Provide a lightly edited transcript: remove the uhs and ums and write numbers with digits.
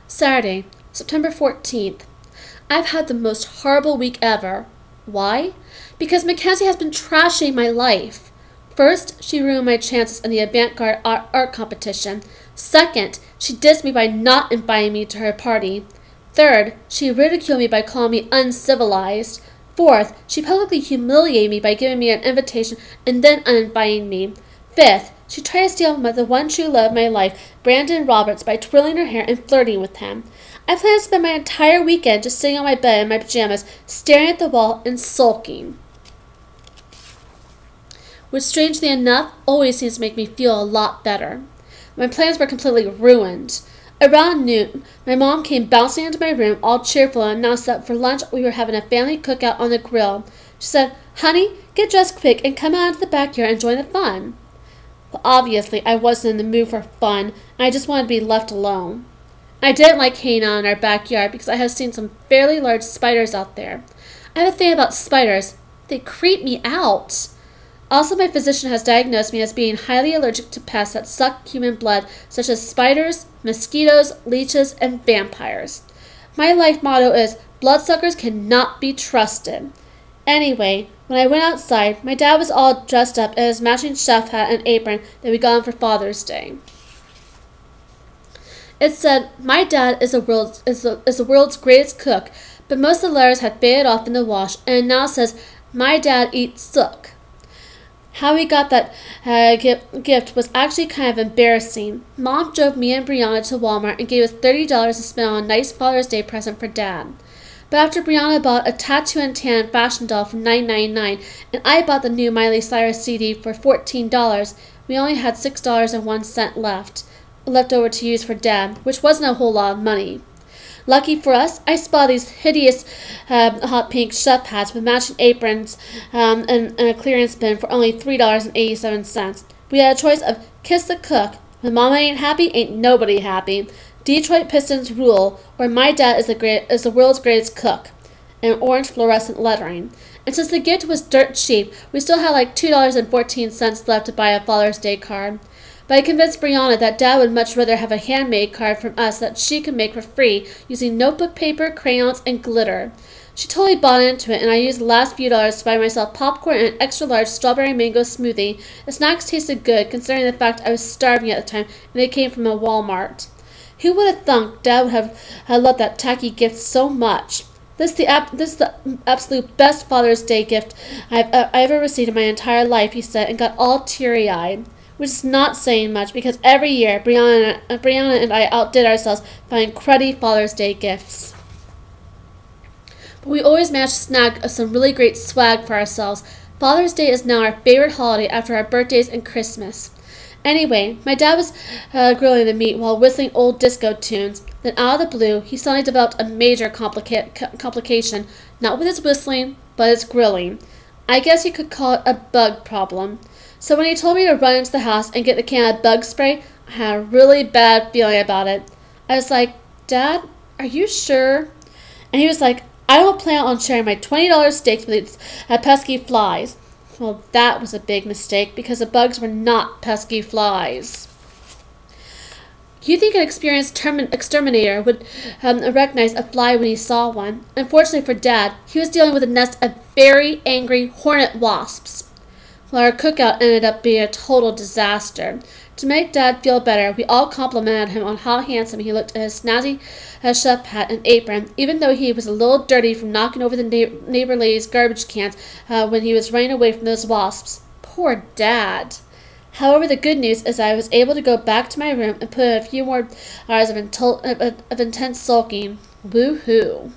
Saturday, September 14th. I've had the most horrible week ever. Why? Because Mackenzie has been trashing my life. First, she ruined my chances in the avant-garde art competition. Second, she dissed me by not inviting me to her party. Third, she ridiculed me by calling me uncivilized. Fourth, she publicly humiliated me by giving me an invitation and then uninviting me. Fifth, she tried to steal the one true love of my life, Brandon Roberts, by twirling her hair and flirting with him. I plan to spend my entire weekend just sitting on my bed in my pajamas, staring at the wall and sulking. Which, strangely enough, always seems to make me feel a lot better. My plans were completely ruined. Around noon, my mom came bouncing into my room all cheerful and announced that for lunch we were having a family cookout on the grill. She said, "Honey, get dressed quick and come out into the backyard and join the fun." Well, obviously, I wasn't in the mood for fun, and I just wanted to be left alone. I didn't like hanging out in our backyard because I have seen some fairly large spiders out there. I have a thing about spiders. They creep me out. Also, my physician has diagnosed me as being highly allergic to pests that suck human blood, such as spiders, mosquitoes, leeches, and vampires. My life motto is, bloodsuckers cannot be trusted. Anyway, when I went outside, my dad was all dressed up in his matching chef hat and apron that we got him for Father's Day. It said, "My dad is the world's greatest cook," but most of the letters had faded off in the wash, and it now says, "My dad eats sook." How we got that gift was actually kind of embarrassing. Mom drove me and Brianna to Walmart and gave us $30 to spend on a nice Father's Day present for Dad. But after Brianna bought a tattoo and tan fashion doll for $9.99 and I bought the new Miley Cyrus CD for $14, we only had $6.01 left over to use for Dad, which wasn't a whole lot of money. Lucky for us, I spotted these hideous hot pink chef hats with matching aprons and a clearance bin for only $3.87. We had a choice of Kiss the Cook, When Mama Ain't Happy, Ain't Nobody Happy, Detroit Pistons Rule, or My Dad is the World's Greatest Cook, and orange fluorescent lettering. And since the gift was dirt cheap, we still had like $2.14 left to buy a Father's Day card. But I convinced Brianna that Dad would much rather have a handmade card from us that she could make for free using notebook paper, crayons, and glitter. She totally bought into it, and I used the last few dollars to buy myself popcorn and an extra-large strawberry mango smoothie. The snacks tasted good, considering the fact I was starving at the time, and they came from a Walmart. Who would have thunk Dad would have loved that tacky gift so much? This is the absolute best Father's Day gift I've ever received in my entire life, he said, and got all teary-eyed. Which is not saying much, because every year Brianna and I outdid ourselves finding cruddy Father's Day gifts. But we always managed to snag some really great swag for ourselves. Father's Day is now our favorite holiday after our birthdays and Christmas. Anyway, my dad was grilling the meat while whistling old disco tunes. Then out of the blue, he suddenly developed a major complication, not with his whistling, but his grilling. I guess you could call it a bug problem. So when he told me to run into the house and get the can of bug spray, I had a really bad feeling about it. I was like, "Dad, are you sure?" And he was like, "I don't plan on sharing my $20 steaks with these pesky flies." Well, that was a big mistake, because the bugs were not pesky flies. You'd think an experienced exterminator would recognize a fly when he saw one. Unfortunately for Dad, he was dealing with a nest of very angry hornet wasps. Well, our cookout ended up being a total disaster. To make Dad feel better, we all complimented him on how handsome he looked in his snazzy chef hat and apron, even though he was a little dirty from knocking over the neighbor lady's garbage cans when he was running away from those wasps. Poor Dad. However, the good news is I was able to go back to my room and put in a few more hours of intense sulking. Woo-hoo.